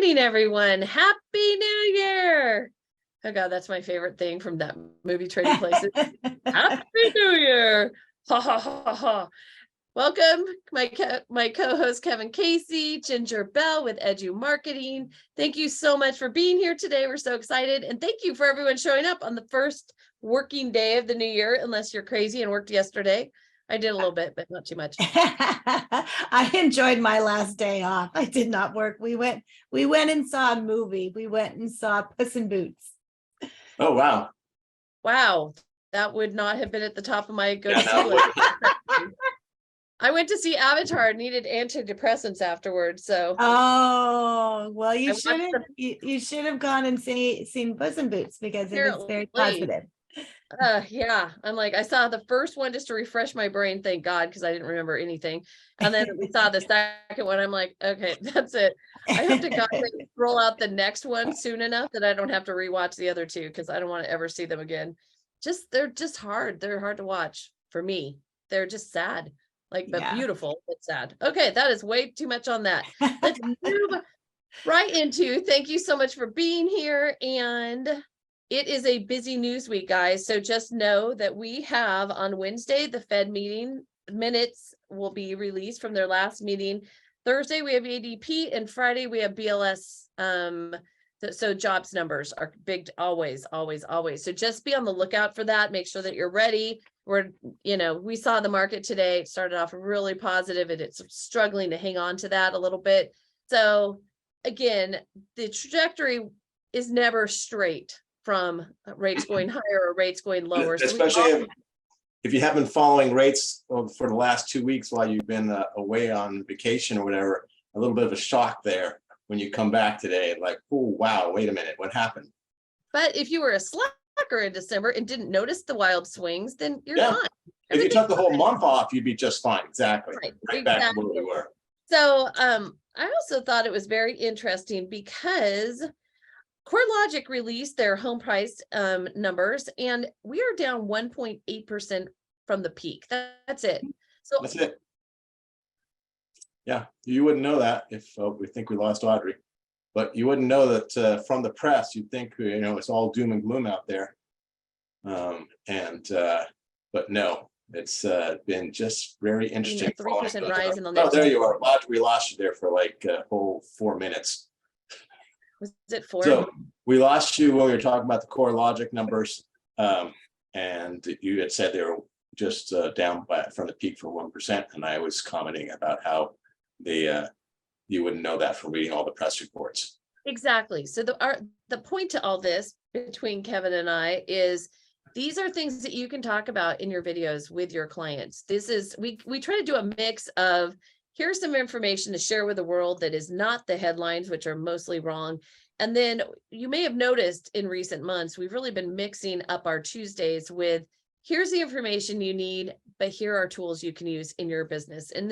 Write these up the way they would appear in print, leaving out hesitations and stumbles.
morning, everyone. Happy New Year. Oh God, that's my favorite thing from that movie Trading Places. Happy New Year. Ha ha ha ha. Welcome, my co-host Kevin Casey, Ginger Bell with Edumarketing. Thank you so much for being here today. We're so excited. And thank you for everyone showing up on the first working day of the new year, unless you're crazy and worked yesterday. I did a little bit, but not too much. I enjoyed my last day off. I did not work. We went and saw a movie. We went and saw Puss in Boots. Oh, wow. Wow. That would not have been at the top of my go-to list. I went to see Avatar, needed antidepressants afterwards. So well, you should have gone and seen Puss in Boots because it is very positive. Yeah, I'm like, I saw the first one just to refresh my brain, thank God, because I didn't remember anything. And then we saw the second one. I'm like, okay, that's it. I hope to God they roll out the next one soon enough that I don't have to rewatch the other two, because I don't want to ever see them again. They're just hard. They're hard to watch for me. They're just sad, but beautiful, but sad. Okay, that is way too much on that. Let's move right into, thank you so much for being here. And it is a busy news week, guys. So just know that we have on Wednesday, the Fed meeting minutes will be released from their last meeting. Thursday, we have ADP, and Friday, we have BLS. So jobs numbers are big, always. So just be on the lookout for that. Make sure that you're ready. We saw the market today. It started off really positive, and it's struggling to hang on to that a little bit. So again, the trajectory is never straight from rates going higher or rates going lower. Especially if you have been following rates for the last 2 weeks while you've been away on vacation or whatever, a little bit of a shock there when you come back today, like, oh, wow, wait a minute, what happened? But if you were a slacker in December and didn't notice the wild swings, then you're fine. If you took the whole month off, you'd be just fine. Exactly. Right back to where we were. So I also thought it was very interesting because CoreLogic released their home price numbers, and we are down 1.8% from the peak. That's it. So that's it. Yeah, you wouldn't know that if we think we lost Audrey, but you wouldn't know that from the press. You'd think it's all doom and gloom out there, but no, it's been just very interesting. 3% rise in the next. Oh, there you are. We lost you there for like a whole 4 minutes. Was it 4? So we lost you when we were talking about the CoreLogic numbers, and you had said they were just down from the peak for 1%, and I was commenting about how you wouldn't know that from reading all the press reports. Exactly. So the point to all this between Kevin and I is these are things that you can talk about in your videos with your clients. This is we try to do a mix of, here's some information to share with the world that is not the headlines, which are mostly wrong. And then you may have noticed in recent months, we've really been mixing up our Tuesdays with, here's the information you need, but here are tools you can use in your business. And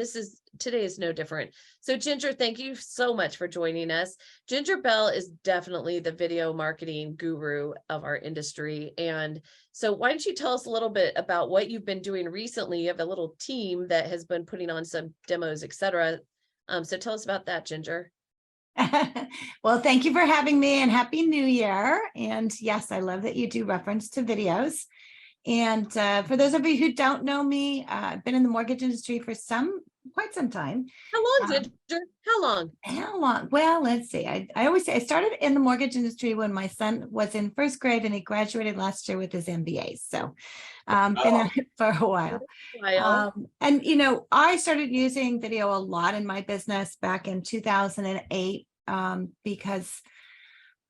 today is no different. So Ginger, thank you so much for joining us. Ginger Bell is definitely the video marketing guru of our industry. And so why don't you tell us a little bit about what you've been doing recently? You have a little team that has been putting on some demos, etc. So tell us about that, Ginger. Well, thank you for having me, and Happy New Year. And yes, I love that you do reference to videos. And for those of you who don't know me, I've been in the mortgage industry for quite some time. How long, Ginger? How long? Well, let's see. I always say I started in the mortgage industry when my son was in first grade, and he graduated last year with his MBA. So been at it for a while. And I started using video a lot in my business back in 2008 because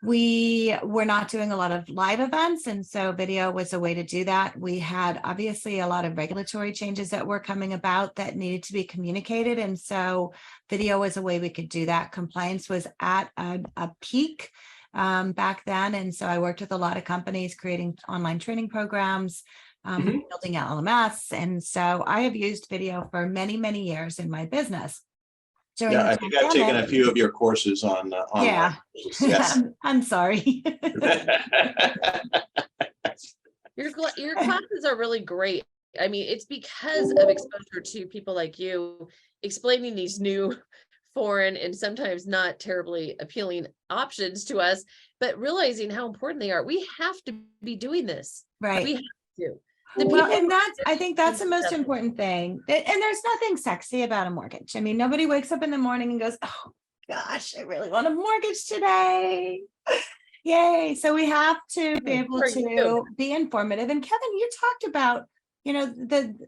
we were not doing a lot of live events, and so video was a way to do that. We had obviously a lot of regulatory changes that were coming about that needed to be communicated, and so video was a way we could do that. Compliance was at a peak back then, and so I worked with a lot of companies creating online training programs, building LMS, and so I have used video for many, many years in my business. I think I've taken a few of your courses on yeah. Yes. I'm sorry. Your classes are really great. I mean, it's because of exposure to people like you explaining these new foreign and sometimes not terribly appealing options to us, but realizing how important they are. We have to be doing this. Right. We have to. The Well, people, and I think that's the most important thing. And there's nothing sexy about a mortgage. I mean, nobody wakes up in the morning and goes, oh gosh, I really want a mortgage today. Yay. So we have to be able to be informative. And Kevin, you talked about,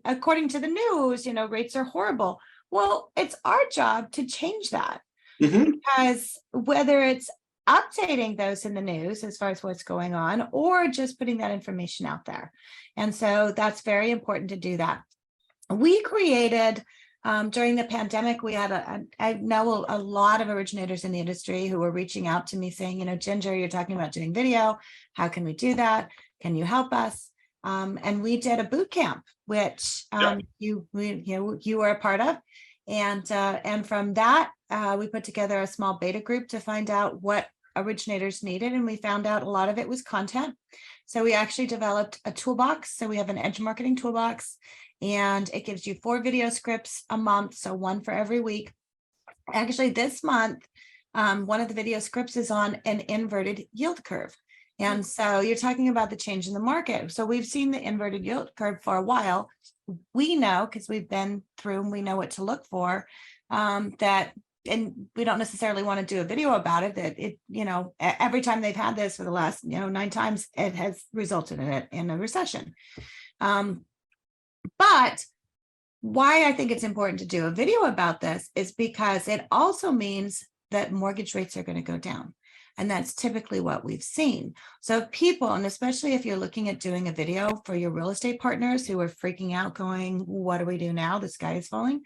according to the news, rates are horrible. Well, it's our job to change that, because whether it's updating those in the news as far as what's going on, or just putting that information out there. And so that's very important to do that. We created, during the pandemic, we had I know a lot of originators in the industry who were reaching out to me saying, Ginger, you're talking about doing video. How can we do that? Can you help us? And we did a boot camp, which you were a part of. And from that, we put together a small beta group to find out what originators needed. And we found out a lot of it was content. So we actually developed a toolbox. So we have an Edumarketing toolbox, and it gives you 4 video scripts a month. So 1 for every week. Actually, this month, one of the video scripts is on an inverted yield curve. And so you're talking about the change in the market. So we've seen the inverted yield curve for a while. We know, because we've been through and we know what to look for, that, and we don't necessarily want to do a video about it, that it, every time they've had this for the last, 9 times, it has resulted in a recession. But why I think it's important to do a video about this is because it also means that mortgage rates are going to go down. And that's typically what we've seen. So people, and especially if you're looking at doing a video for your real estate partners who are freaking out going, what do we do now? The sky is falling.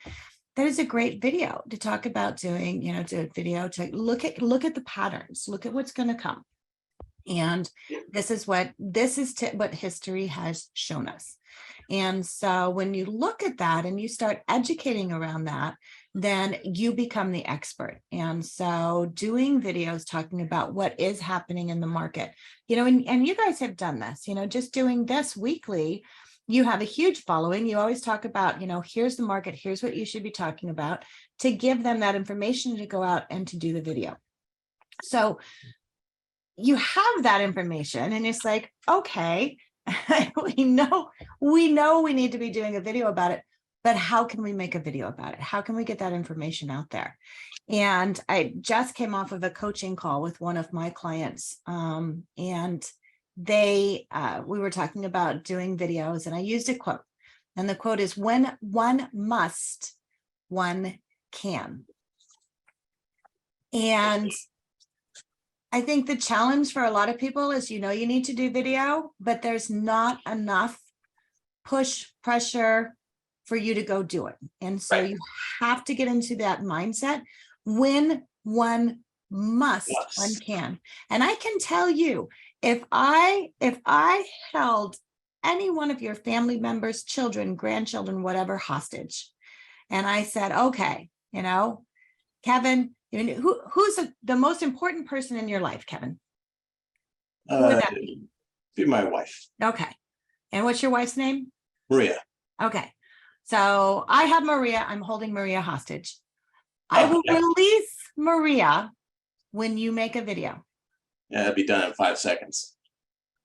That is a great video to talk about doing, do a video to look at the patterns, look at what's going to come. And this is what history has shown us. And so when you look at that and you start educating around that, then you become the expert. And so doing videos talking about what is happening in the market, and you guys have done this, just doing this weekly, you have a huge following. You always talk about, here's the market, here's what you should be talking about, to give them that information to go out and to do the video. So you have that information and it's like, okay, we know we need to be doing a video about it, but how can we make a video about it? How can we get that information out there? And I just came off of a coaching call with one of my clients, and we were talking about doing videos, and I used a quote, and the quote is, when one must, one can. And I think the challenge for a lot of people is, you need to do video, but there's not enough pressure for you to go do it. And so you have to get into that mindset. When one must, one can. And I can tell you, if I held any one of your family members, children, grandchildren, whatever, hostage, and I said, okay, Kevin, who's the most important person in your life, Kevin? Who would that be my wife. Okay. And what's your wife's name? Maria. Okay. So I have Maria. I'm holding Maria hostage. I will release Maria when you make a video. Yeah, it'd be done in 5 seconds.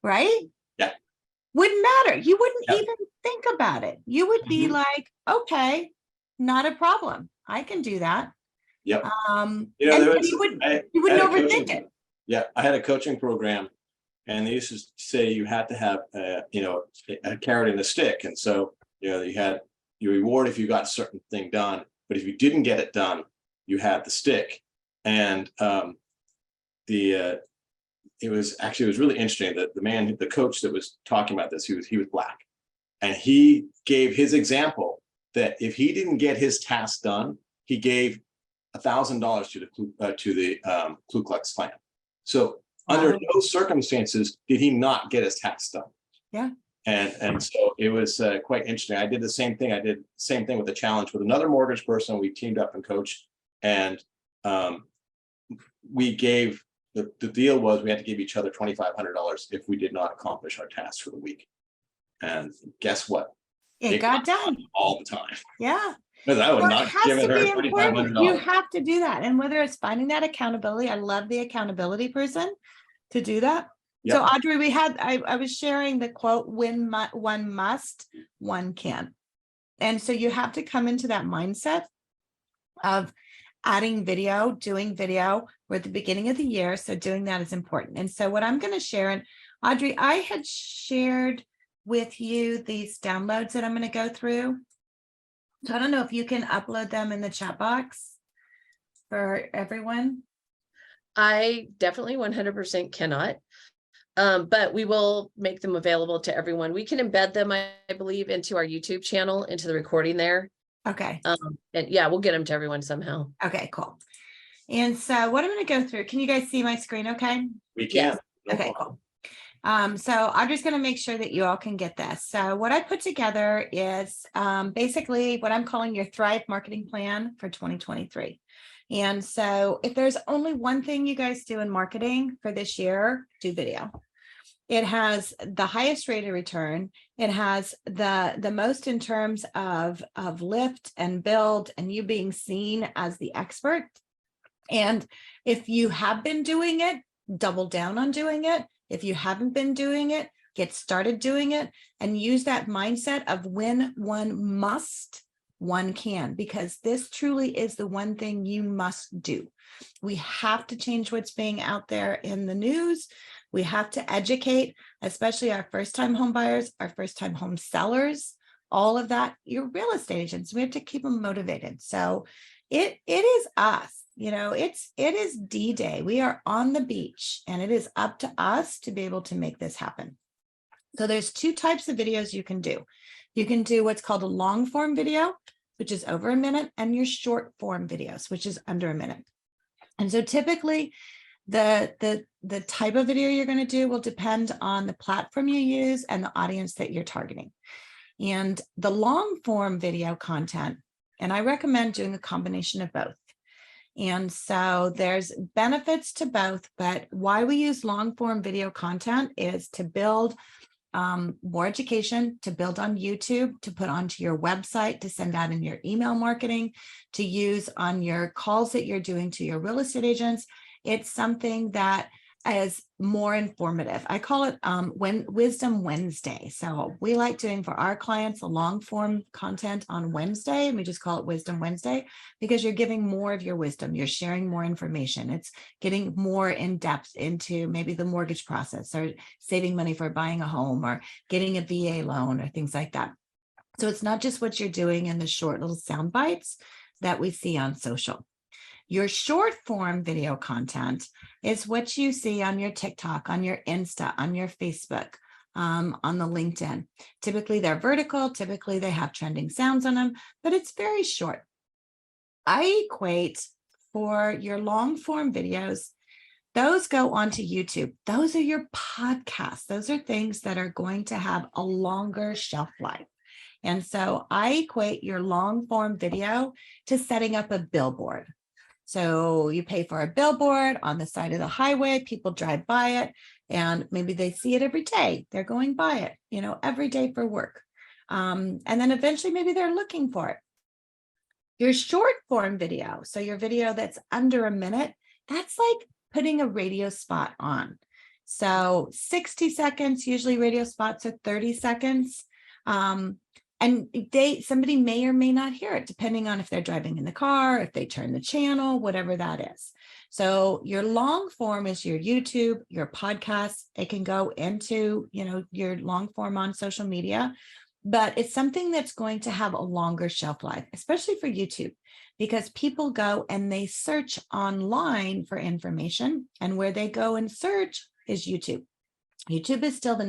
Right? Yeah. Wouldn't matter. You wouldn't even think about it. You would be like, okay, not a problem. I can do that. Yep. You wouldn't overthink it. Yeah, I had a coaching program, and they used to say you had to have a carrot and a stick, and so you had your reward if you got a certain thing done, but if you didn't get it done, you had the stick. And it was really interesting that the coach that was talking about this, he was Black, and he gave his example that if he didn't get his task done, he gave $1,000 to the Ku Klux Klan. So under no circumstances did he not get his task done. Yeah. And so it was quite interesting. I did the same thing. I did the same thing with the challenge with another mortgage person. We teamed up and coached, and we gave the deal was we had to give each other $2,500 if we did not accomplish our task for the week. And guess what? It got done all the time. Yeah. Because I would Well, it not has give to her be important. You $2,500. have to do that. And whether it's finding that accountability, I love the accountability person to do that. So Yep. Audrey, I was sharing the quote, when one must, one can. And so you have to come into that mindset of adding video, doing video. We're at the beginning of the year, so doing that is important. And so what I'm going to share, and Audrey, I had shared with you these downloads that I'm going to go through. So I don't know if you can upload them in the chat box for everyone. I definitely 100% cannot. But we will make them available to everyone. We can embed them, I believe, into our YouTube channel, into the recording there. Okay. And yeah, we'll get them to everyone somehow. Okay, cool. And so what I'm going to go through, can you guys see my screen okay? We can. Yes. No Okay, problem. cool. So I'm just going to make sure that you all can get this. So what I put together is basically what I'm calling your Thrive marketing plan for 2023. And so if there's only one thing you guys do in marketing for this year, do video. It has the highest rate of return. It has the most in terms of lift and build and you being seen as the expert. And if you have been doing it, double down on doing it. If you haven't been doing it, get started doing it and use that mindset of when one must, one can, because this truly is the one thing you must do. We have to change what's being out there in the news. We have to educate, especially our first-time home buyers, our first-time home sellers, all of that, your real estate agents. We have to keep them motivated. So it is us. You know, it is D-Day. We are on the beach and it is up to us to be able to make this happen. So there's two types of videos you can do. You can do what's called a long form video, which is over a minute, and your short form videos, which is under a minute. And so typically the type of video you're going to do will depend on the platform you use and the audience that you're targeting. And the long form video content, and I recommend doing a combination of both. And so there's benefits to both, but why we use long form video content is to build more education, to build on YouTube, to put onto your website, to send out in your email marketing, to use on your calls that you're doing to your real estate agents. It's something that is more informative. I call it Wisdom Wednesday. So we like doing for our clients a long form content on Wednesday, and we just call it Wisdom Wednesday because you're giving more of your wisdom. You're sharing more information. It's getting more in depth into maybe the mortgage process or saving money for buying a home or getting a VA loan or things like that. So it's not just what you're doing in the short little sound bites that we see on social. Your short form video content is what you see on your TikTok, on your Insta, on your Facebook, on the LinkedIn. Typically they're vertical, typically they have trending sounds on them, but it's very short. I equate for your long form videos, those go onto YouTube. Those are your podcasts. Those are things that are going to have a longer shelf life. And so I equate your long form video to setting up a billboard. So you pay for a billboard on the side of the highway, people drive by it, and maybe they see it every day. They're going by it, you know, every day for work. And then eventually maybe they're looking for it. Your short form video, so your video that's under a minute, that's like putting a radio spot on. So 60 seconds, usually radio spots are 30 seconds. And somebody may or may not hear it, depending on if they're driving in the car, if they turn the channel, whatever that is. So your long form is your YouTube, your podcast. It can go into, you know, your long form on social media, but it's something that's going to have a longer shelf life, especially for YouTube, because people go and they search online for information, and where they go and search is YouTube. YouTube is still the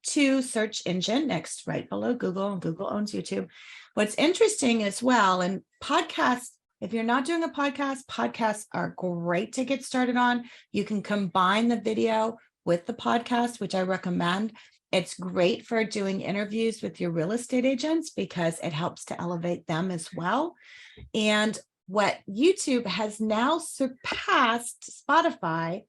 #2 search engine, next right below Google, and Google owns YouTube. What's interesting as well, and podcasts, if you're not doing a podcast, podcasts are great to get started on. You can combine the video with the podcast, which I recommend. It's great for doing interviews with your real estate agents because it helps to elevate them as well. And what YouTube has now surpassed Spotify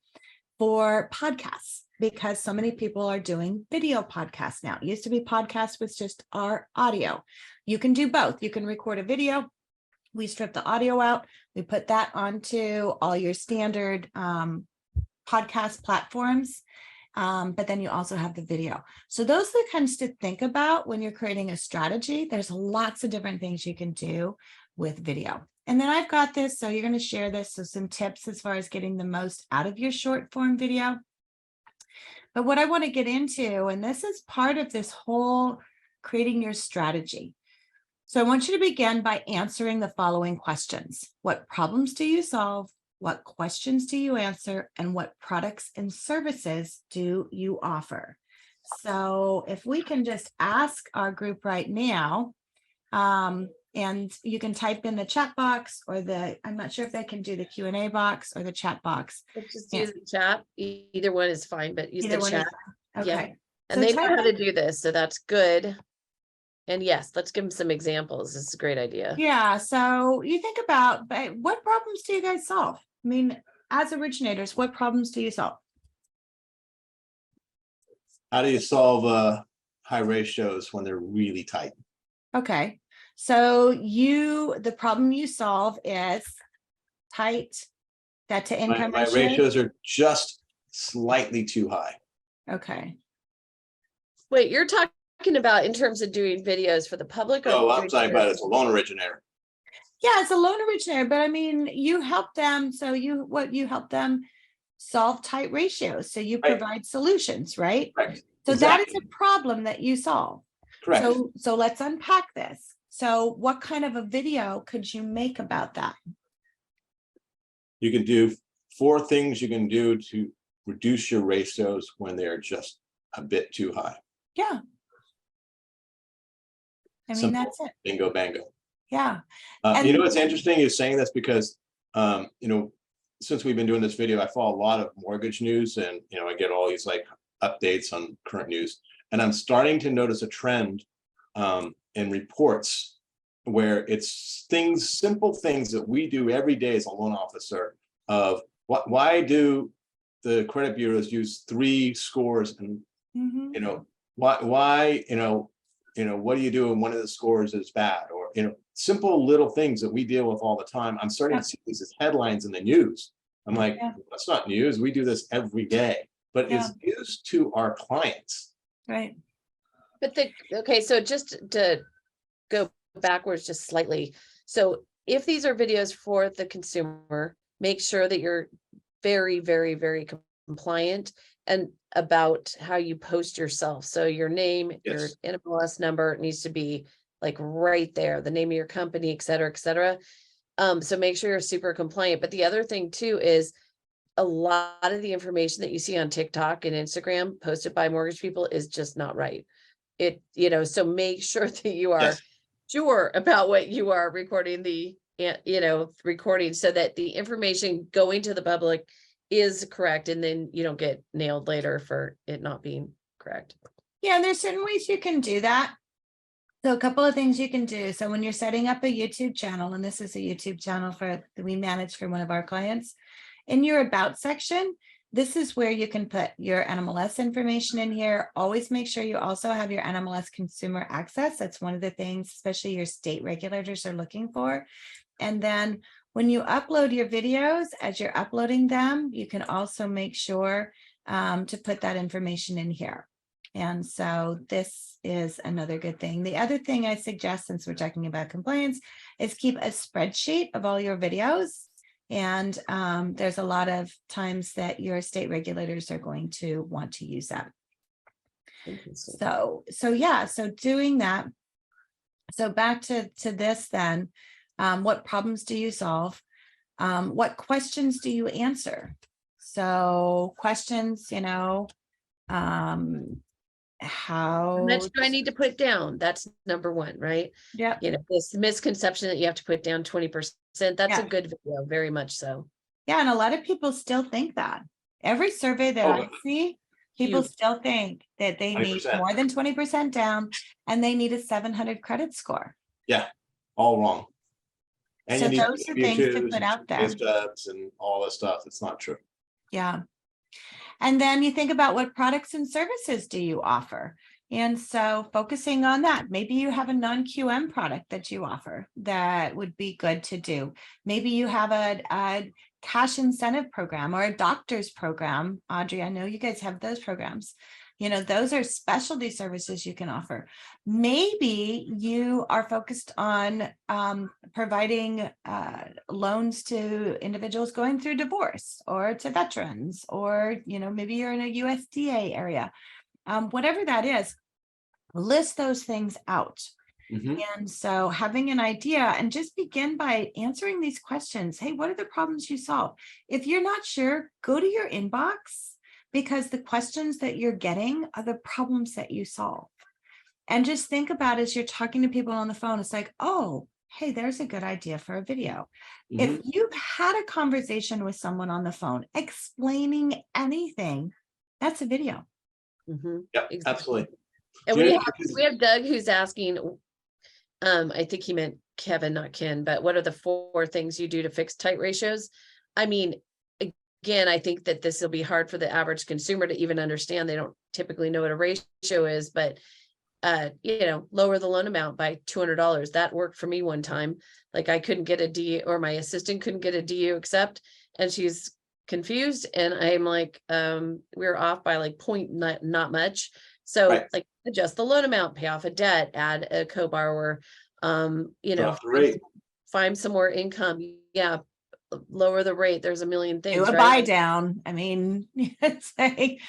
for podcasts, because so many people are doing video podcasts now. It used to be podcasts with just our audio. You can do both. You can record a video. We strip the audio out. We put that onto all your standard podcast platforms. But then you also have the video. So those are the kinds to think about when you're creating a strategy. There's lots of different things you can do with video. And then I've got this, so you're going to share this. So some tips as far as getting the most out of your short form video. But what I want to get into, and this is part of this whole creating your strategy. So I want you to begin by answering the following questions. What problems do you solve? What questions do you answer? And what products and services do you offer? So if we can just ask our group right now, and you can type in the chat box or I'm not sure if they can do the Q&A box or the chat box. Let's just use the chat. Either one is fine, but use the chat. Okay. Yeah. And So they know type how to do this, so that's good. And yes, let's give them some examples. It's a great idea. Yeah. So you think about, but what problems do you guys solve? I mean, as originators, what problems do you solve? How do you solve high ratios when they're really tight? Okay. So the problem you solve is tight debt to income My ratios are just slightly too high. Okay. Wait, you're talking about in terms of doing videos for the public? Oh, I'm talking about as a loan originator. Yeah, it's a loan originator, but I mean, you help them. So you help them solve tight ratios. So you provide solutions, right? Correct. So Exactly. that is a problem that you solve. Correct. So let's unpack this. So what kind of a video could you make about that? You can do 4 things you can do to reduce your ratios when they're just a bit too high. Yeah. I mean, Simple. that's it. Bingo, bango. Yeah. You know, what's interesting is saying this because, you know, since we've been doing this video, I follow a lot of mortgage news and, you know, I get all these like updates on current news. And I'm starting to notice a trend in reports where it's simple things that we do every day as a loan officer of why do the credit bureaus use 3 scores and, you know, why, you know, what do you do when one of the scores is bad, or, you know, simple little things that we deal with all the time. I'm starting to see these as headlines in the news. I'm like, that's not news. We do this every day, but it's news to our clients. Right. But okay, so just to go backwards just slightly. So if these are videos for the consumer, make sure that you're very, very, very compliant and about how you post yourself. So your name, your NMLS number needs to be like right there, the name of your company, et cetera, et cetera. So make sure you're super compliant. But the other thing too is a lot of the information that you see on TikTok and Instagram posted by mortgage people is just not right. You know, so make sure that you are sure about what you are recording recording so that the information going to the public is correct, and then you don't get nailed later for it not being correct. Yeah, and there's certain ways you can do that. So a couple of things you can do. So when you're setting up a YouTube channel, and this is a YouTube channel that we manage for one of our clients, in your about section, this is where you can put your NMLS information in here. Always make sure you also have your NMLS consumer access. That's one of the things, especially your state regulators are looking for. And then when you upload your videos, as you're uploading them, you can also make sure to put that information in here. And so this is another good thing. The other thing I suggest, since we're talking about compliance, is keep a spreadsheet of all your videos. And there's a lot of times that your state regulators are going to want to use that. So doing that. So back to this then, what problems do you solve? What questions do you answer? So questions, you know, how much do I need to put down? That's number 1, right? Yeah. You know, this misconception that you have to put down 20%. That's a good video, very much so. Yeah, and a lot of people still think that. Every survey that I see, people still think that they 100%. need more than 20% down and they need a 700 credit score. Yeah, all wrong. And So you need those are things to put out there. stubs and all this stuff. It's not true. Yeah. And then you think about what products and services do you offer? And so focusing on that, maybe you have a non-QM product that you offer that would be good to do. Maybe you have a cash incentive program or a doctor's program. Audrey, I know you guys have those programs. You know, those are specialty services you can offer. Maybe you are focused on providing loans to individuals going through divorce or to veterans, or, you know, maybe you're in a USDA area. Whatever that is, list those things out. And so having an idea, and just begin by answering these questions. Hey, what are the problems you solve? If you're not sure, go to your inbox, because the questions that you're getting are the problems that you solve. And just think about, as you're talking to people on the phone, it's like, oh, hey, there's a good idea for a video. If you've had a conversation with someone on the phone explaining anything, that's a video. Yeah, Exactly. absolutely. And we have Doug who's asking, I think he meant Kevin, not Ken, but what are the 4 things you do to fix tight ratios? I mean, again, I think that this will be hard for the average consumer to even understand. They don't typically know what a ratio is, but you know, lower the loan amount by $200. That worked for me one time. Like, I couldn't get a D, or my assistant couldn't get a DU accept, and she's confused. And I'm like, we're off by like point, not much. So like, adjust the loan amount, pay off a debt, add a co-borrower, you know, find some more income. Yeah. Lower the rate. There's a million things. Do a buy down. I mean, it's like,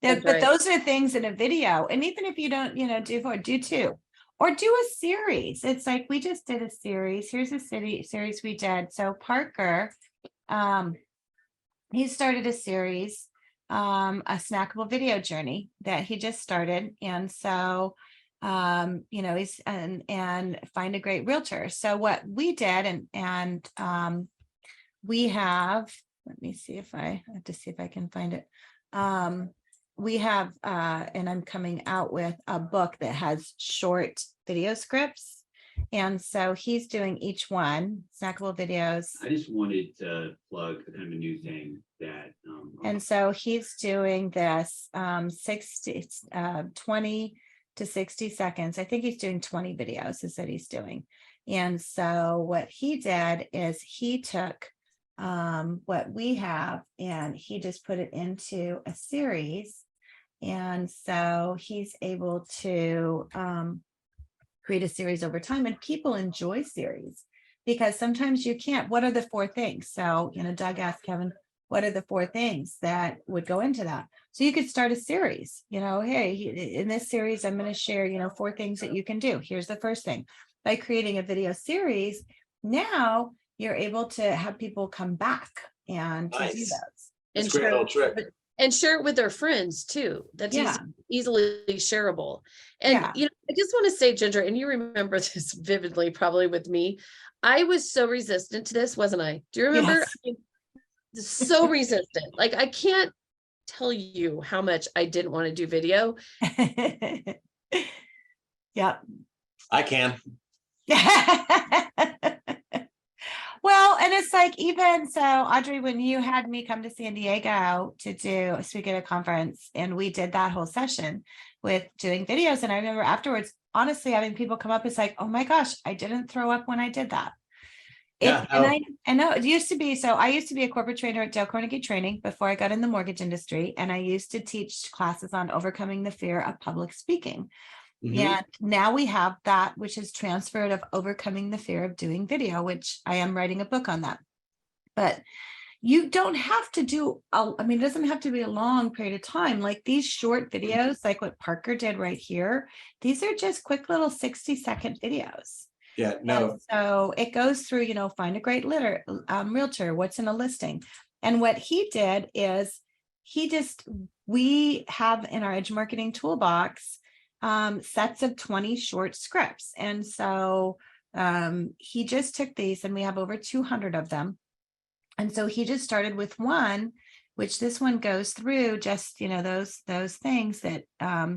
but those are things in a video. And even if you don't, you know, do 2, or do a series. It's like, we just did a series. Here's a series we did. So Parker, he started a series, a snackable video journey that he just started. And so, you know, he's and find a great realtor. So what we did, and we have, let me see if I have to see if I can find it. We have, and I'm coming out with a book that has short video scripts. And so he's doing each one, snackable videos. I just wanted to plug kind of a new thing that. And so he's doing this 20 to 60 seconds. I think he's doing 20 videos is that he's doing. And so what he did is he took what we have and he just put it into a series. And so he's able to create a series over time, and people enjoy series because sometimes you can't. What are the 4 things? So, you know, Doug asked Kevin, what are the 4 things that would go into that? So you could start a series, you know, hey, in this series, I'm going to share, you know, 4 things that you can do. Here's the first thing. By creating a video series, now you're able to have people come back and to do those. That's a great little trick. And share it with their friends too. That's easily shareable. And you know, I just want to say, Ginger, and you remember this vividly, probably with me. I was so resistant to this, wasn't I? Do you remember? Yes. I mean, so resistant. Like, I can't tell you how much I didn't want to do video. Yeah. I can. Well, and it's like, even so, Audrey, when you had me come to San Diego to do speak at a conference, and we did that whole session with doing videos. And I remember afterwards, honestly, having people come up, it's like, oh my gosh, I didn't throw up when I did that. And I know it used to be, so I used to be a corporate trainer at Dale Carnegie Training before I got in the mortgage industry. And I used to teach classes on overcoming the fear of public speaking. And now we have that, which is transferred of overcoming the fear of doing video, which I am writing a book on that. But you don't have to do, I mean, it doesn't have to be a long period of time. Like these short videos, like what Parker did right here, these are just quick little 60-second videos. Yeah, no. And so it goes through, you know, find a great realtor, what's in a listing. And what he did is we have in our Edumarketing toolbox sets of 20 short scripts. And so he just took these, and we have over 200 of them. And so he just started with one, which this one goes through just, you know, those things that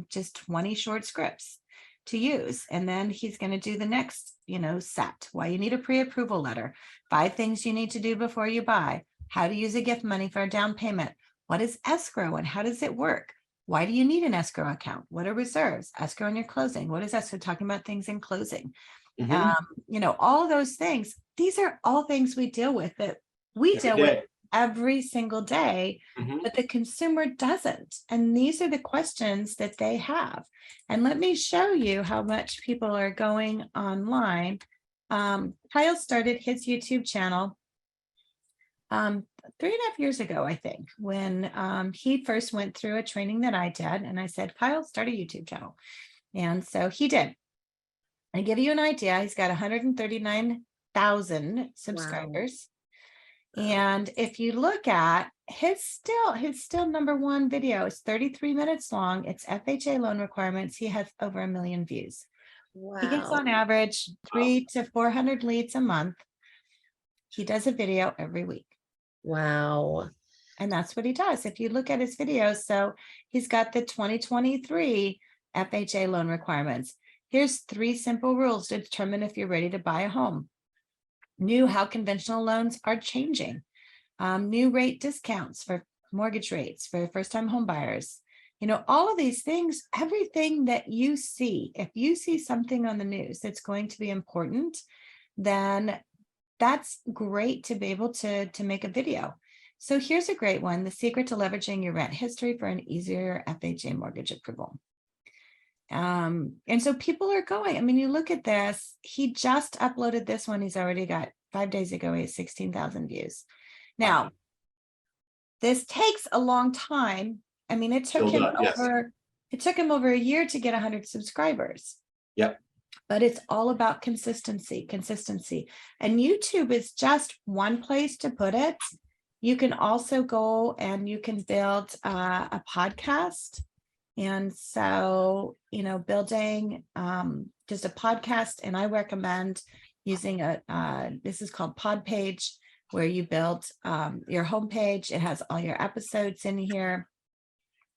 just 20 short scripts to use. And then he's going to do the next, you know, set. Why you need a pre-approval letter, 5 things you need to do before you buy, how to use a gift money for a down payment, What is escrow and how does it work? Why do you need an escrow account? What are reserves? Escrow in your closing. What is escrow? Talking about things in closing. Mhm. All of those things. These are all things we deal with that we Every deal with day. every single day, Mhm. but the consumer doesn't. And these are the questions that they have. And let me show you how much people are going online. Kyle started his YouTube channel 3.5 years ago, I think, when he first went through a training that I did. And I said, Kyle, start a YouTube channel. And so he did. I give you an idea. He's got 139,000 subscribers. Wow. And if you look at his still number one video, it's 33 minutes long. It's FHA loan requirements. He has over 1 million views. He gets on average 300 to 400 leads a month. He does a video every week. Wow. And that's what he does. If you look at his videos, so he's got the 2023 FHA loan requirements. Here's 3 simple rules to determine if you're ready to buy a home. New how conventional loans are changing. New rate discounts for mortgage rates for first-time home buyers. All of these things, everything that you see, if you see something on the news that's going to be important, then that's great to be able to make a video. So here's a great one, the secret to leveraging your rent history for an easier FHA mortgage approval. And so people are going, I mean, you look at this, he just uploaded this one. He's already got 5 days ago, he has 16,000 views. Now, this takes a long time. I mean, it took him over a year to get 100 subscribers. Yep. But it's all about consistency. And YouTube is just one place to put it. You can also go and you can build a podcast. And so, building just a podcast, and I recommend using this is called PodPage, where you build your homepage. It has all your episodes in here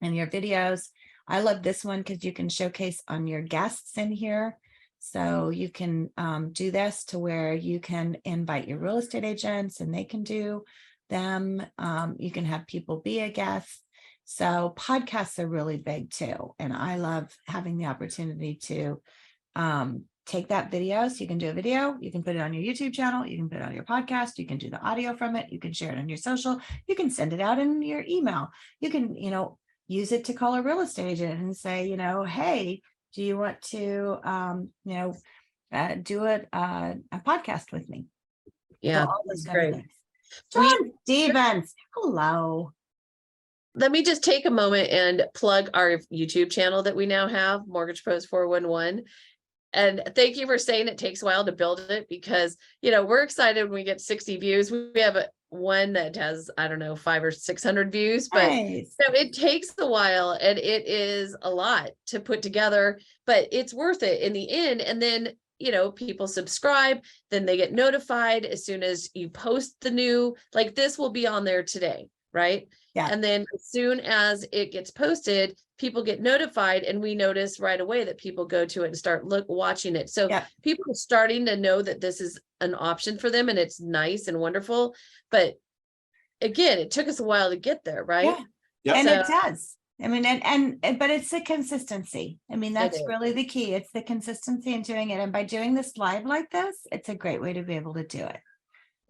and your videos. I love this one because you can showcase on your guests in here. So you can do this to where you can invite your real estate agents and they can do them. You can have people be a guest. So podcasts are really big too. And I love having the opportunity to take that video. So you can do a video, you can put it on your YouTube channel, you can put it on your podcast, you can do the audio from it, you can share it on your social, you can send it out in your email. You can, use it to call a real estate agent and say, hey, do you want to, do a podcast with me? Yeah, So all those kind great. of things. John Stevens, hello. Let me just take a moment and plug our YouTube channel that we now have, Mortgage Pros 411. And thank you for saying it takes a while to build it because, we're excited when we get 60 views. We have one that has, 500 or 600 views, but Nice. so it takes a while and it is a lot to put together, but it's worth it in the end. And then, people subscribe, then they get notified as soon as you post the new, like this will be on there today, right? Yeah. And then as soon as it gets posted, people get notified and we notice right away that people go to it and start watching it. So people are starting to know that this is an option for them and it's nice and wonderful. But again, it took us a while to get there, right? Yeah. And it does. I mean, but it's the consistency. I mean, that's really the key. It's the consistency in doing it. And by doing this live like this, it's a great way to be able to do it.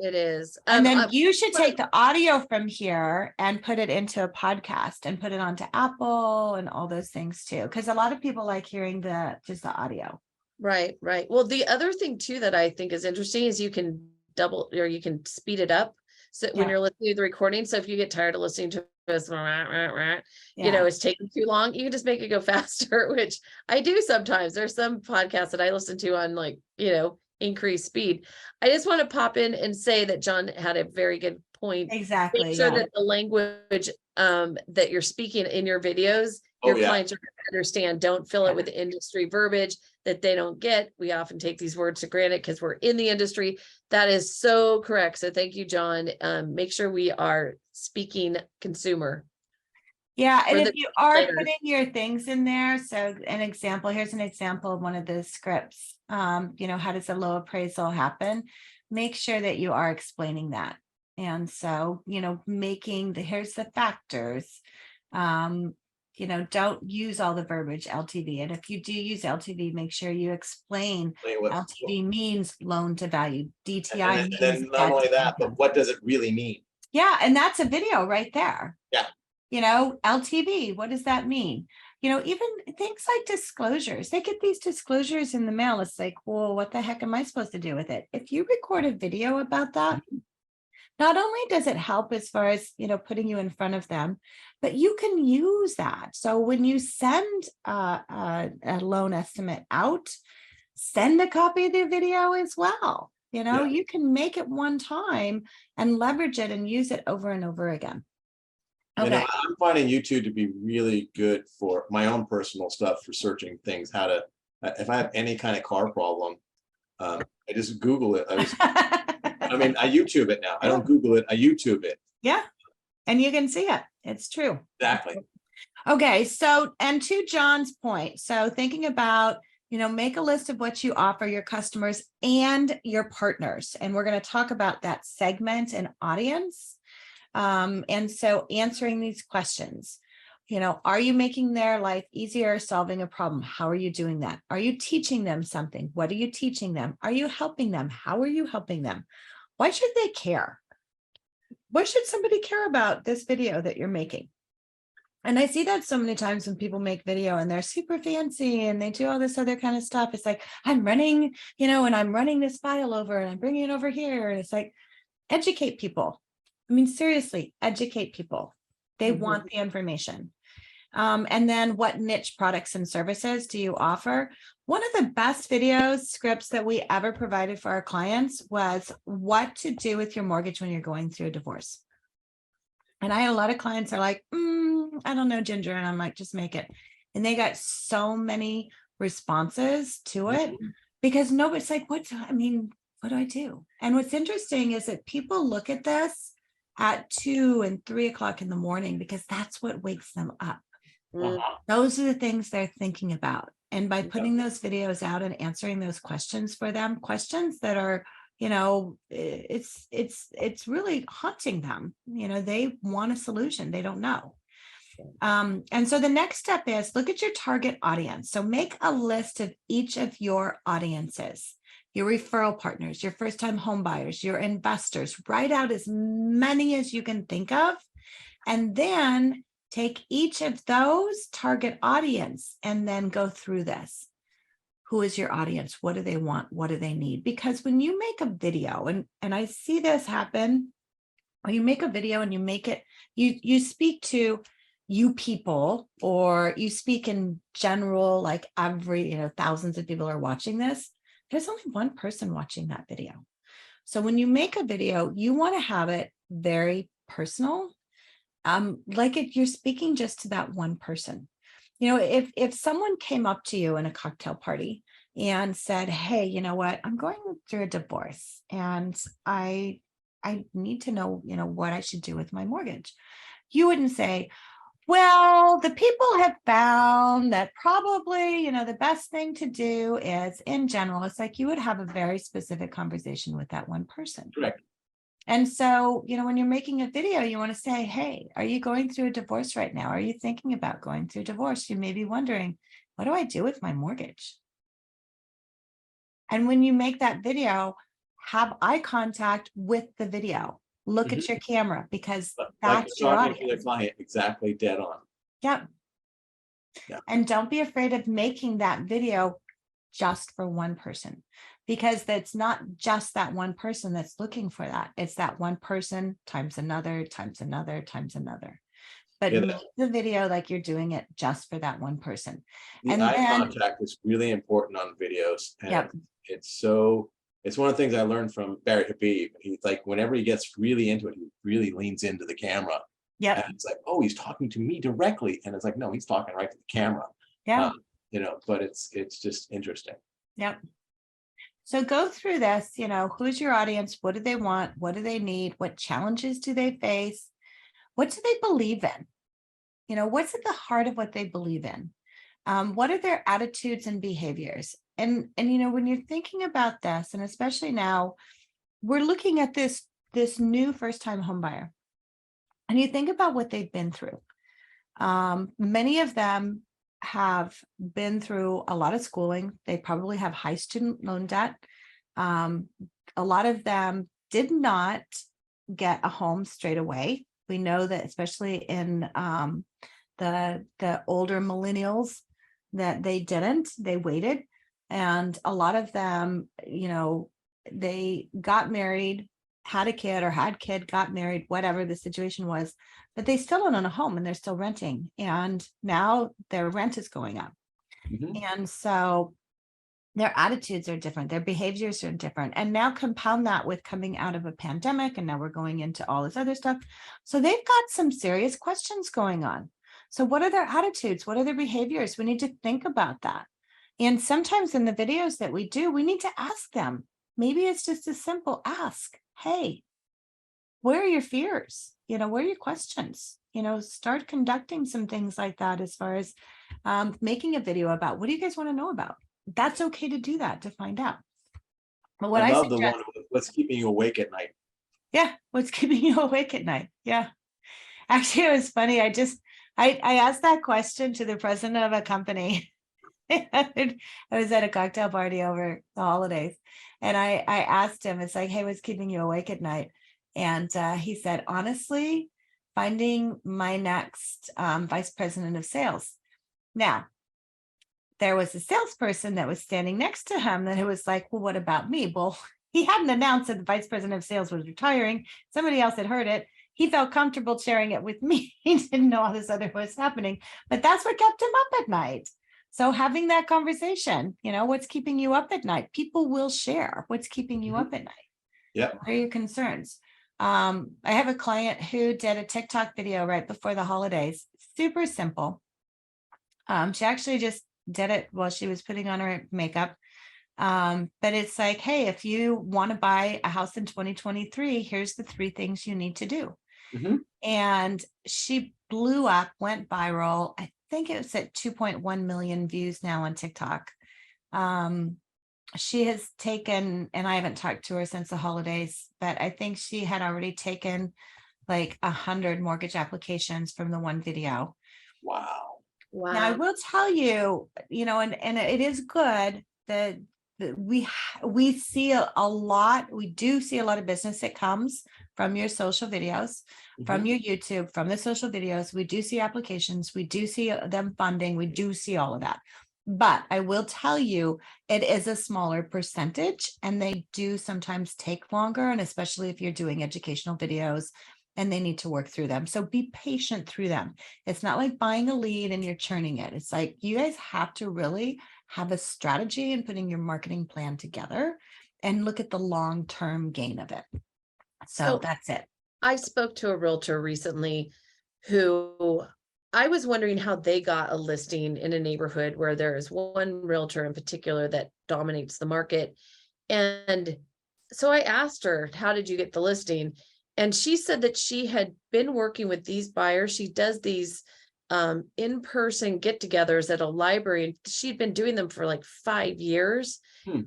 It is. And then you should take the audio from here and put it into a podcast and put it onto Apple and all those things too. Because a lot of people like hearing just the audio. Right. Well, the other thing too that I think is interesting is you can you can speed it up. So when you're listening to the recording, so if you get tired of listening to this, it's taking too long, you can just make it go faster, which I do sometimes. There's some podcasts that I listen to on increased speed. I just want to pop in and say that John had a very good point. Exactly. Make sure that the language that you're speaking in your videos, your clients are going to understand. Don't fill it with industry verbiage that they don't get. We often take these words for granted because we're in the industry. That is so correct. So thank you, John. Make sure we are speaking consumer. Yeah, and if you are putting your things in there, so here's an example of one of those scripts. How does a low appraisal happen? Make sure that you are explaining that And so, making here's the factors. Don't use all the verbiage LTV. And if you do use LTV, make sure you explain LTV means loan to value. DTI And means then not only that, but what does it really mean? Yeah, and that's a video right there. Yeah. LTV, what does that mean? Even things like disclosures, they get these disclosures in the mail. It's like, well, what the heck am I supposed to do with it? If you record a video about that, not only does it help as far as, putting you in front of them, but you can use that. So when you send a loan estimate out, send a copy of the video as well. You can make it one time and leverage it and use it over and over again. Okay. I'm finding YouTube to be really good for my own personal stuff, for searching things, how to, if I have any kind of car problem, I just Google it. I YouTube it now. I don't Google it, I YouTube it. Yeah. And you can see it. It's true. Exactly. Okay. So, and to John's point, so thinking about, make a list of what you offer your customers and your partners. And we're going to talk about that segment and audience. And so answering these questions, are you making their life easier, solving a problem? How are you doing that? Are you teaching them something? What are you teaching them? Are you helping them? How are you helping them? Why should they care? What should somebody care about this video that you're making? And I see that so many times when people make video and they're super fancy and they do all this other kind of stuff. It's like, I'm running, and I'm running this file over and I'm bringing it over here. And it's like, educate people. Seriously, educate people. They want the information. And then what niche products and services do you offer? One of the best videos scripts that we ever provided for our clients was what to do with your mortgage when you're going through a divorce. And I had a lot of clients are like, I don't know, Ginger. And I'm like, just make it. And they got so many responses to it because nobody's like, what do I do? And what's interesting is that people look at this at 2 and 3 o'clock in the morning because that's what wakes them up. Those are the things they're thinking about. And by putting those videos out and answering those questions for them, questions that are, it's really haunting them. They want a solution. They don't know. And so the next step is look at your target audience. So make a list of each of your audiences, your referral partners, your first-time home buyers, your investors. Write out as many as you can think of, and then take each of those target audience and then go through this. Who is your audience? What do they want? What do they need? Because when you make a video, and I see this happen, when you make a video and you make it, you speak to you people, or you speak in general, like thousands of people are watching this. There's only one person watching that video. So when you make a video, you want to have it very personal. You're speaking just to that one person. If someone came up to you in a cocktail party and said, hey, you know what, I'm going through a divorce and I need to know, what I should do with my mortgage. You wouldn't say, well, the people have found that probably, the best thing to do is, in general, it's like you would have a very specific conversation with that one person. Correct. And so, when you're making a video, you want to say, hey, are you going through a divorce right now? Are you thinking about going through divorce? You may be wondering, what do I do with my mortgage? And when you make that video, have eye contact with the video. Look at your camera, because that's your audience. The client, exactly, dead on. Yep. Yeah. And don't be afraid of making that video just for one person, because that's not just that one person that's looking for that. It's that one person times another, times another, times another. But make the video like you're doing it just for that one person. The eye contact is really important on videos. And it's one of the things I learned from Barry Habib. He's like, whenever he gets really into it, he really leans into the camera. Yeah. And it's like, oh, he's talking to me directly. And it's like, no, he's talking right to the camera. Yeah. But it's just interesting. Yep. So go through this, who's your audience? What do they want? What do they need? What challenges do they face? What do they believe in? What's at the heart of what they believe in? What are their attitudes and behaviors? And when you're thinking about this, and especially now, we're looking at this this new first-time home buyer, and you think about what they've been through. Many of them have been through a lot of schooling. They probably have high student loan debt. A lot of them did not get a home straight away. We know that, especially in the older millennials, that they didn't, they waited. And a lot of them, they got married, had a kid or had kid, got married, whatever the situation was, but they still don't own a home and they're still renting. And now their rent is going up. Mhm. And so their attitudes are different, their behaviors are different. And now compound that with coming out of a pandemic, and now we're going into all this other stuff. So they've got some serious questions going on. So what are their attitudes? What are their behaviors? We need to think about that. And sometimes in the videos that we do, we need to ask them. Maybe it's just a simple ask. Hey, where are your fears? Where are your questions? Start conducting some things like that, as far as making a video about, what do you guys want to know about? That's okay to do that, to find out. But what I I love the suggest, one with what's keeping you awake at night. yeah, what's keeping you awake at night? Yeah. Actually, it was funny. I asked that question to the president of a company. I was at a cocktail party over the holidays, and I asked him, it's like, hey, what's keeping you awake at night? And he said, honestly, finding my next vice president of sales. Now, there was a salesperson that was standing next to him that was like, well, what about me? Well, he hadn't announced that the vice president of sales was retiring. Somebody else had heard it. He felt comfortable sharing it with me. He didn't know all this other was happening, but that's what kept him up at night. So having that conversation, what's keeping you up at night? People will share what's keeping you up at night. Yeah. What are your concerns? I have a client who did a TikTok video right before the holidays. Super simple. She actually just did it while she was putting on her makeup. But it's like, hey, if you want to buy a house in 2023, here's the 3 things you need to do. Mhm. And she blew up, went viral. I think it was at 2.1 million views now on TikTok. She has taken, and I haven't talked to her since the holidays, but I think she had already taken like 100 mortgage applications from the one video. Wow. Wow. Now I will tell you, and it is good that we see a lot. We do see a lot of business that comes from your social videos, from Mhm. your YouTube, from the social videos. We do see applications. We do see them funding. We do see all of that. But I will tell you, it is a smaller percentage, and they do sometimes take longer. And especially if you're doing educational videos, and they need to work through them. So be patient through them. It's not like buying a lead and you're churning it. It's like, you guys have to really have a strategy and putting your marketing plan together and look at the long-term gain of it. So that's it. I spoke to a realtor recently who I was wondering how they got a listing in a neighborhood where there is one realtor in particular that dominates the market. And so I asked her, how did you get the listing? And she said that she had been working with these buyers. She does these in-person get-togethers at a library, and she'd been doing them for like 5 years.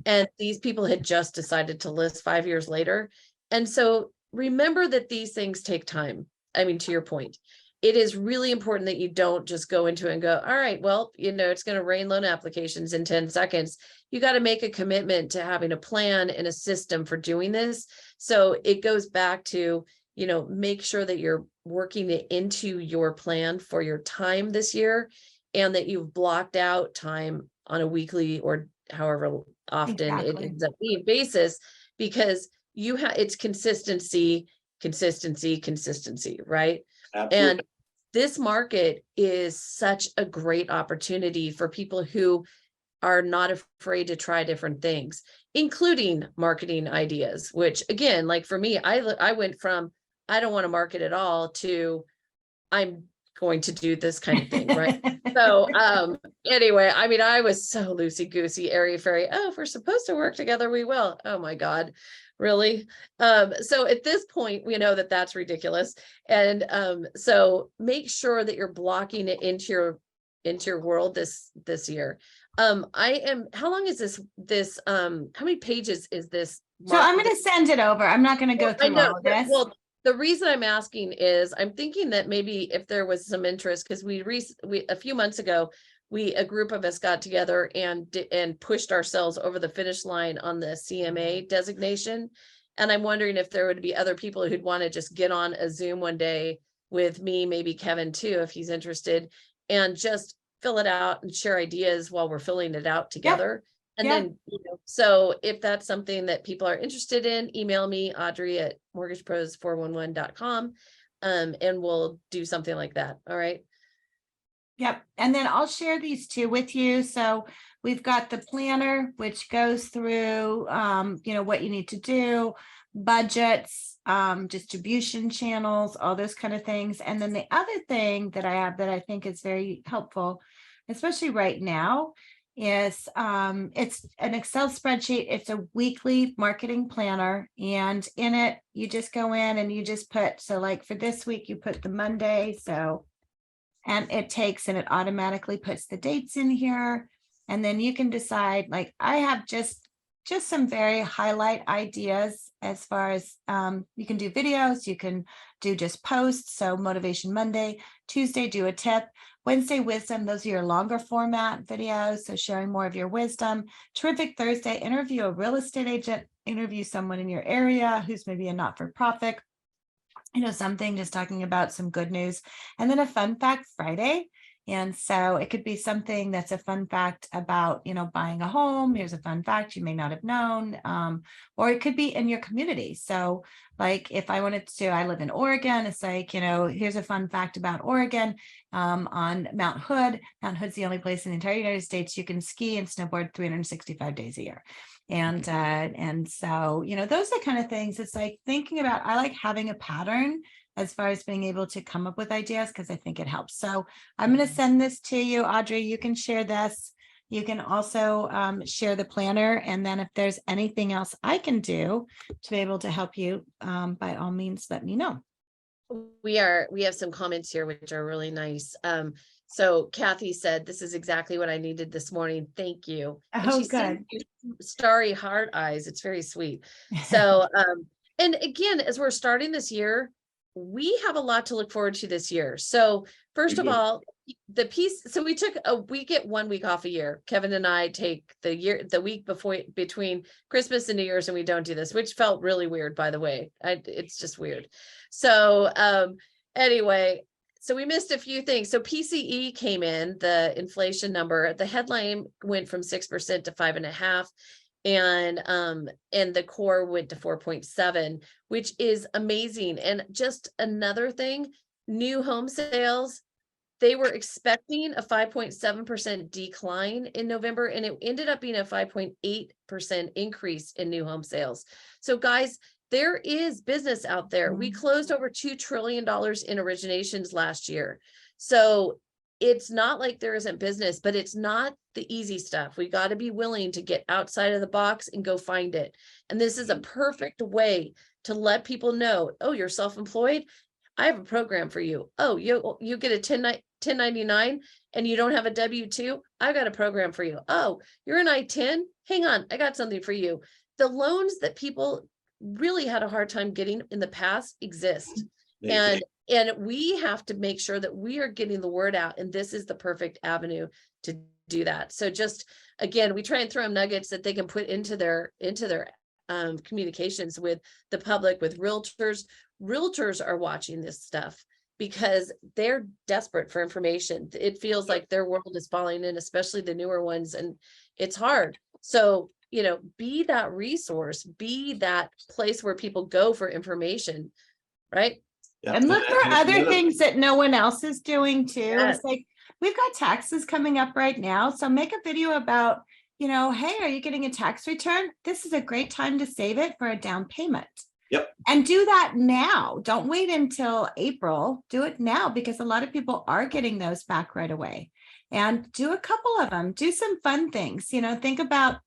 And these people had just decided to list 5 years later. And so remember that these things take time. I mean, to your point, it is really important that you don't just go into it and go, all right, well, it's going to rain loan applications in 10 seconds. You got to make a commitment to having a plan and a system for doing this. So it goes back to, make sure that you're working it into your plan for your time this year, and that you've blocked out time on a weekly or however often it ends up being basis, because it's consistency, right? Absolutely. And this market is such a great opportunity for people who are not afraid to try different things, including marketing ideas, which again, like for me, I went from, I don't want to market at all to I'm going to do this kind of thing, right? So anyway, I mean, I was so loosey-goosey, airy-fairy. Oh, if we're supposed to work together, we will. Oh my God, really? So at this point, we know that that's ridiculous. And so make sure that you're blocking it into your world this year. How long is this how many pages is this So I'm going to send it over. I'm not going to go I through know. all of this. Well, the reason I'm asking is I'm thinking that maybe if there was some interest, because we a few months ago, a group of us got together and pushed ourselves over the finish line on the CMA designation. And I'm wondering if there would be other people who'd want to just get on a Zoom one day with me, maybe Kevin too, if he's interested, and just fill it out and share ideas while we're filling it out together. And then, so if that's something that people are interested in, email me, Audrey at mortgagepros411.com, and we'll do something like that. All right. Yep. And then I'll share these two with you. So we've got the planner, which goes through, what you need to do, budgets, distribution channels, all those kind of things. And then the other thing that I have that I think is very helpful, especially right now, is it's an Excel spreadsheet. It's a weekly marketing planner, and in it you just go in and you just put, so like for this week you put the Monday, and it automatically puts the dates in here, and then you can decide, like I have just some very highlight ideas as far as you can do videos, you can do just posts. So Motivation Monday, Tuesday do a tip, Wednesday wisdom, those are your longer format videos, so sharing more of your wisdom. Terrific Thursday, interview a real estate agent, interview someone in your area who's maybe a not-for-profit, something, just talking about some good news. And then a fun fact Friday. And so it could be something that's a fun fact about, buying a home. Here's a fun fact you may not have known, or it could be in your community. So like if I wanted to, I live in Oregon, it's like, here's a fun fact about Oregon, on Mount Hood. Mount Hood's the only place in the entire United States you can ski and snowboard 365 days a year. And so, those are kind of things. It's like thinking about, I like having a pattern as far as being able to come up with ideas, because I think it helps. So I'm going to send this to you, Audrey. You can share this. You can also share the planner. And then if there's anything else I can do to be able to help you, by all means, let me know. We have some comments here, which are really nice. So Kathy said, this is exactly what I needed this morning. Thank you. And Oh, she good. sent you starry heart eyes. It's very sweet. So, and again, as we're starting this year, we have a lot to look forward to this year. So first of all, the piece, so we get 1 week off a year. Kevin and I take the week between Christmas and New Year's, and we don't do this, which felt really weird, by the way. It's just weird. So anyway, so we missed a few things. So PCE came in, the inflation number, the headline went from 6% to 5.5%. And the core went to 4.7, which is amazing. And just another thing, new home sales, they were expecting a 5.7% decline in November, and it ended up being a 5.8% increase in new home sales. So guys, there is business out there. We closed over $2 trillion in originations last year. So it's not like there isn't business, but it's not the easy stuff. We got to be willing to get outside of the box and go find it. And this is a perfect way to let people know, oh, you're self-employed. I have a program for you. Oh, you get a 1099 and you don't have a W-2. I've got a program for you. Oh, you're an I-10. Hang on, I got something for you. The loans that people really had a hard time getting in the past exist. And we have to make sure that we are getting the word out, and this is the perfect avenue to do that. So just, again, we try and throw them nuggets that they can put into their communications with the public, with realtors. Realtors are watching this stuff because they're desperate for information. It feels like their world is falling in, especially the newer ones, and it's hard. So, be that resource, be that place where people go for information, right? Yeah. And look for other things that no one else is doing too. Yes. It's like, we've got taxes coming up right now. So make a video about, hey, are you getting a tax return? This is a great time to save it for a down payment. Yep. And do that now. Don't wait until April. Do it now, because a lot of people are getting those back right away. And do a couple of them. Do some fun things. Think about,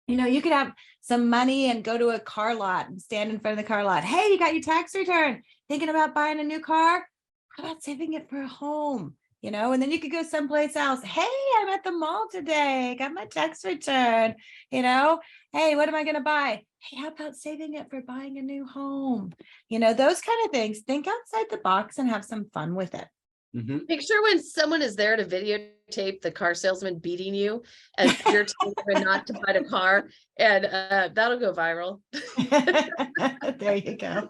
you could have some money and go to a car lot and stand in front of the car lot. Hey, you got your tax return. Thinking about buying a new car? How about saving it for a home? and then you could go someplace else. Hey, I'm at the mall today. Got my tax return, Hey, what am I going to buy? Hey, how about saving it for buying a new home? Those kind of things. Think outside the box and have some fun with it. Mhm. Make sure when someone is there to videotape the car salesman beating you and you're telling them not to buy a car, and that'll go viral. There you go.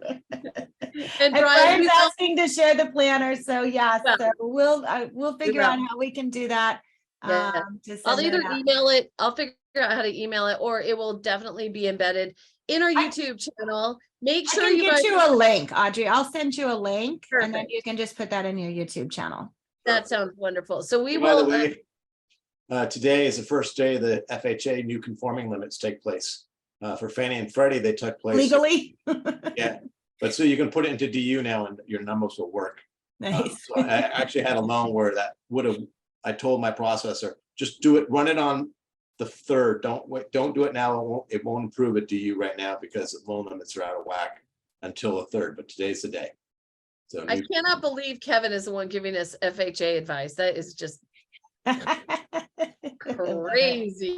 And Brian, Brian's asking to share the planner, so yes, Yeah. so we'll figure out how we can do that. Yeah. To send I'll either that out. email it, I'll figure out how to email it, or it will definitely be embedded in our YouTube channel. Make I sure can you get guys, you a link, Audrey. I'll send you a link, and then Perfect. you can just put that in your YouTube channel. that sounds wonderful. So we By the will, way, today is the first day the FHA new conforming limits take place. For Fannie and Freddie, they took place. Legally? Yeah, but so you can put it into DU now and your numbers will work. Nice. So I actually had a loan where that I told my processor, just do it, run it on the 3rd. Don't do it now. It won't improve at DU right now because the loan limits are out of whack until the 3rd, but today's the day. So I cannot believe Kevin is the one giving us FHA advice. That is just crazy.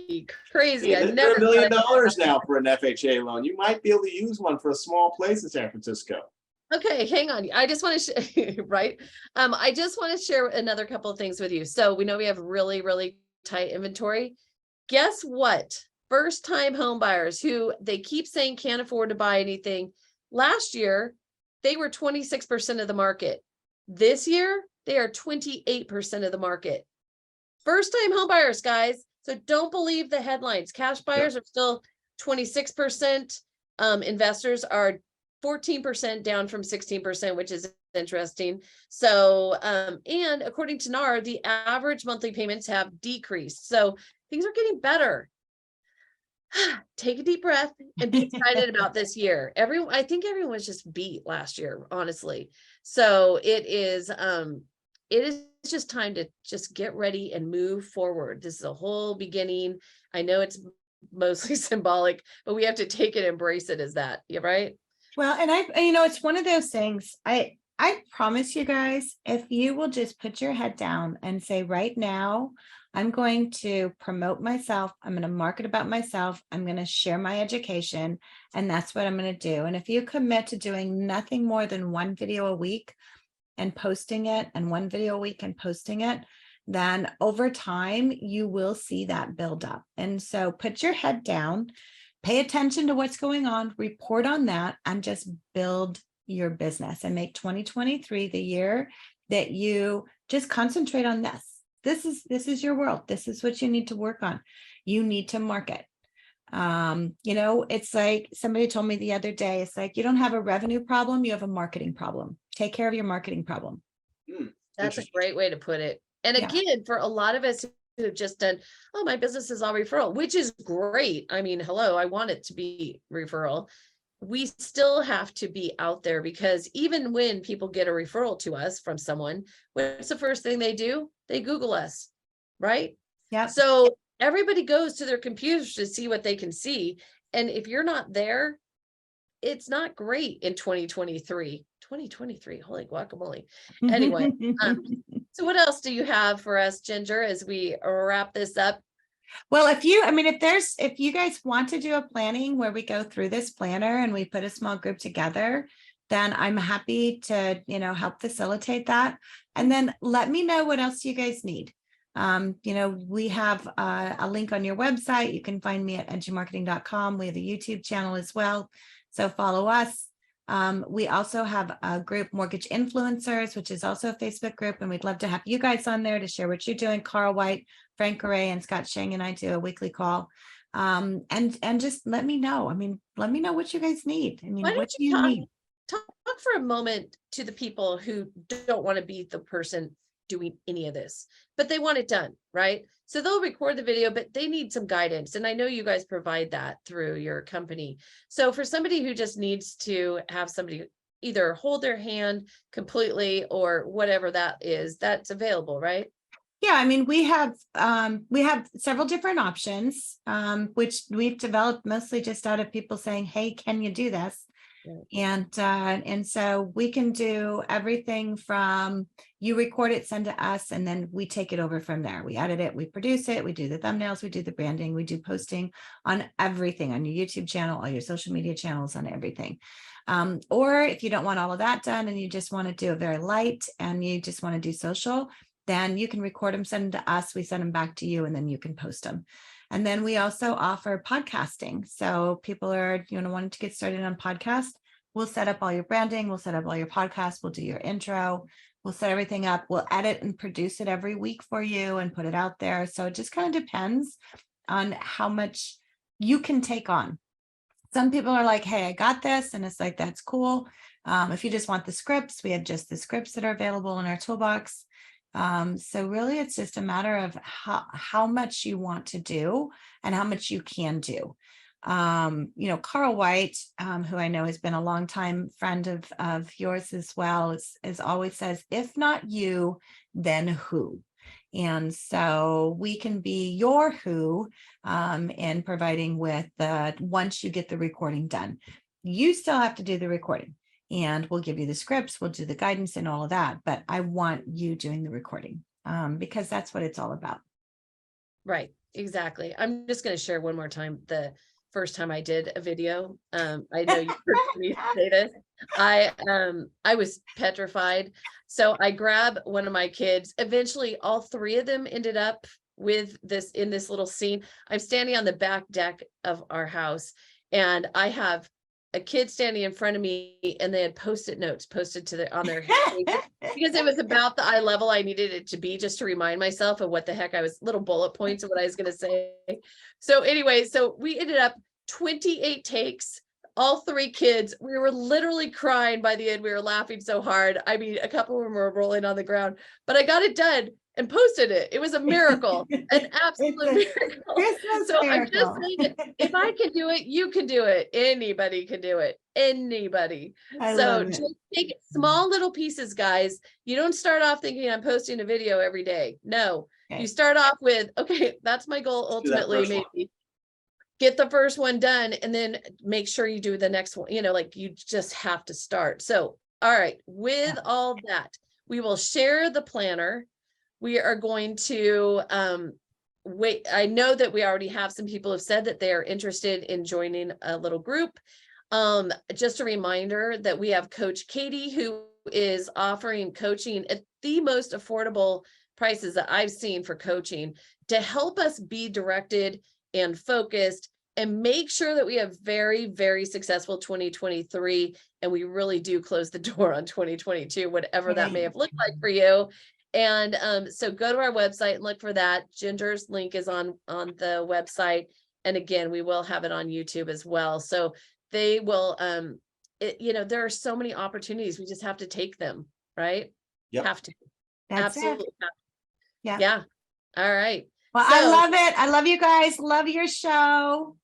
I they're never $1 million now for an FHA loan. You might be able to use one for a small place in San Francisco. Okay, hang on. I just want to right. I just want to share another couple of things with you. So we know we have really, really tight inventory. Guess what? First time home buyers who they keep saying can't afford to buy anything. Last year, they were 26% of the market. This year, they are 28% of the market. First time home buyers, guys. So don't believe the headlines. Cash buyers are still 26%. Investors are 14% down from 16%, which is interesting. So, and according to NAR, the average monthly payments have decreased. So things are getting better. Take a deep breath and be excited about this year. I think everyone was just beat last year, honestly. So it is just time to just get ready and move forward. This is a whole beginning. I know it's mostly symbolic, but we have to take it, embrace it as that. Yeah, right? Well, and it's one of those things. I promise you guys, if you will just put your head down and say, right now, I'm going to promote myself. I'm going to market about myself. I'm going to share my education. And that's what I'm going to do. And if you commit to doing nothing more than one video a week and posting it, and one video a week and posting it, then over time, you will see that build up. And so put your head down, pay attention to what's going on, report on that, and just build your business and make 2023 the year that you just concentrate on this. This is your world. This is what you need to work on. You need to market. It's like somebody told me the other day, it's like, you don't have a revenue problem, you have a marketing problem. Take care of your marketing problem. That's a great way to put it. And again, for a lot of us who have just done, oh, my business is all referral, which is great. I mean, hello, I want it to be referral. We still have to be out there, because even when people get a referral to us from someone, what's the first thing they do? They Google us, right? Yeah. So everybody goes to their computers to see what they can see. And if you're not there, it's not great in 2023. Holy guacamole. Anyway, so what else do you have for us, Ginger, as we wrap this up? Well, if you guys want to do a planning where we go through this planner and we put a small group together, then I'm happy to, help facilitate that. And then let me know what else you guys need. We have a link on your website. You can find me at edumarketing.com. We have a YouTube channel as well. So follow us. We also have a group, Mortgage Influencers, which is also a Facebook group, and we'd love to have you guys on there to share what you're doing. Carl White, Frank Garay, and Scott Sheng and I do a weekly call. And just let me know. Let me know what you guys need. What do you need? Talk for a moment to the people who don't want to be the person doing any of this, but they want it done, right? So they'll record the video, but they need some guidance. And I know you guys provide that through your company. So for somebody who just needs to have somebody either hold their hand completely or whatever that is, that's available, right? Yeah, we have several different options, which we've developed mostly just out of people saying, hey, can you do this? And so we can do everything from you record it, send to us, and then we take it over from there. We edit it, we produce it, we do the thumbnails, we do the branding, we do posting on everything, on your YouTube channel, all your social media channels, on everything. Or if you don't want all of that done and you just want to do it very light and you just want to do social, then you can record them, send them to us, we send them back to you, and then you can post them. And then we also offer podcasting. So people are, wanting to get started on podcast. We'll set up all your branding. We'll set up all your podcasts. We'll do your intro. We'll set everything up. We'll edit and produce it every week for you and put it out there. So it just kind of depends on how much you can take on. Some people are like, hey, I got this. And it's like, that's cool. If you just want the scripts, we have just the scripts that are available in our toolbox. So really, it's just a matter of how much you want to do and how much you can do. Carl White, who I know has been a longtime friend of yours as well, is always says, if not you, then who? And so we can be your who in providing with once you get the recording done. You still have to do the recording, and we'll give you the scripts, we'll do the guidance and all of that. But I want you doing the recording because that's what it's all about. Right. Exactly. I'm just going to share one more time the first time I did a video. I know you heard me say this. I was petrified. So I grab one of my kids. Eventually, all three of them ended up with this in this little scene. I'm standing on the back deck of our house, and I have a kid standing in front of me, and they had Post-it notes posted on their because it was about the eye level I needed it to be, just to remind myself of what the heck little bullet points of what I was going to say. So anyway, so we ended up 28 takes, all three kids. We were literally crying by the end. We were laughing so hard. I mean, a couple of them were rolling on the ground, but I got it done and posted it. It was a miracle, an absolute miracle. So I'm just saying, if I can do it, you can do it. Anybody can do it. Anybody. So just take small little pieces, guys. You don't start off thinking I'm posting a video every day. No, you start off with, okay, that's my goal ultimately, maybe. Get the first one done and then make sure you do the next one. You just have to start. So, all right, with all that, we will share the planner. We are going to wait. I know that we already have some people have said that they are interested in joining a little group. Just a reminder that we have Coach Katie, who is offering coaching at the most affordable prices that I've seen for coaching to help us be directed and focused and make sure that we have very, very successful 2023. And we really do close the door on 2022, whatever that may have looked like for you. And so go to our website and look for that. Ginger's link is on the website. And again, we will have it on YouTube as well. So they will, there are so many opportunities. We just have to take them, right? Yep. Have to. That's absolutely. it. Yeah. All right. Well, I love it. I love you guys. Love your show.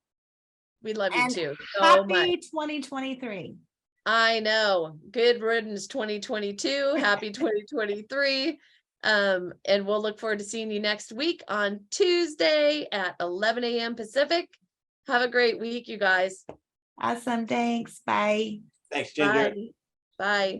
We love you too. So happy 2023. I know. Good riddance 2022. Happy 2023. And we'll look forward to seeing you next week on Tuesday at 11 a.m. Pacific. Have a great week, you guys. Awesome. Thanks. Bye. Thanks, Ginger. Bye. Bye.